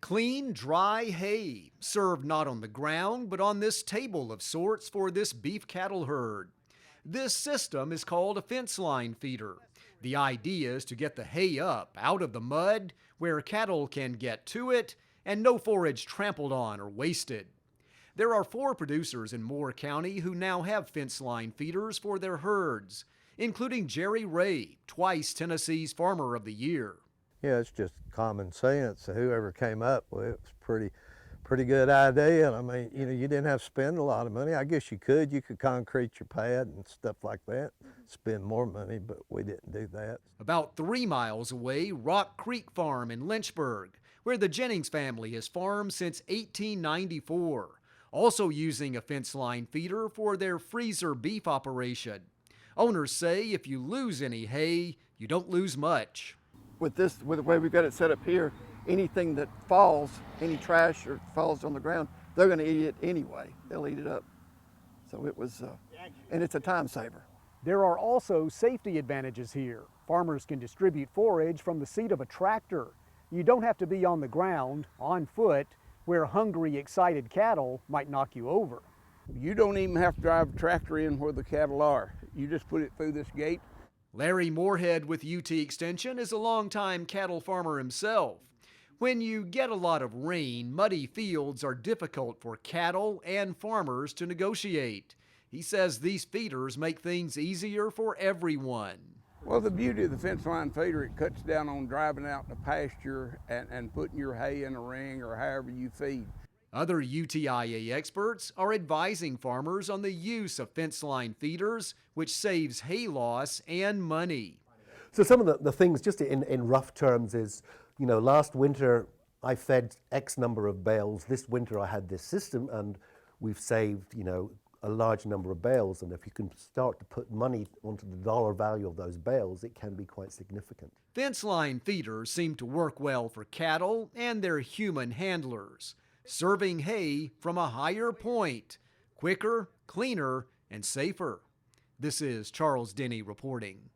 Clean, dry hay, served not on the ground, but on this table of sorts for this beef cattle herd. This system is called a fence line feeder. The idea is to get the hay up out of the mud where cattle can get to it and no forage trampled on or wasted. There are 4 producers in Moore County who now have fence line feeders for their herds, including Jerry Ray, twice Tennessee's Farmer of the Year. Yeah, it's just common sense. Whoever came up with it was pretty good idea. And I mean, you didn't have to spend a lot of money. I guess you could concrete your pad and stuff like that, spend more money, but we didn't do that. About 3 miles away, Rock Creek Farm in Lynchburg, where the Jennings family has farmed since 1894, also using a fence line feeder for their freezer beef operation. Owners say if you lose any hay, you don't lose much. With the way we've got it set up here, anything that falls, any trash or falls on the ground, they're going to eat it anyway. They'll eat it up. So it was, and it's a time saver. There are also safety advantages here. Farmers can distribute forage from the seat of a tractor. You don't have to be on the ground, on foot, where hungry, excited cattle might knock you over. You don't even have to drive a tractor in where the cattle are. You just put it through this gate. Larry Moorhead with UT Extension is a longtime cattle farmer himself. When you get a lot of rain, muddy fields are difficult for cattle and farmers to negotiate. He says these feeders make things easier for everyone. Well, the beauty of the fence line feeder, it cuts down on driving out in the pasture and putting your hay in a ring or however you feed. Other UTIA experts are advising farmers on the use of fence line feeders, which saves hay loss and money. So some of the things, just in rough terms, is, last winter I fed X number of bales. This winter I had this system and we've saved, a large number of bales. And if you can start to put money onto the dollar value of those bales, it can be quite significant. Fence line feeders seem to work well for cattle and their human handlers, serving hay from a higher point, quicker, cleaner, and safer. This is Charles Denny reporting.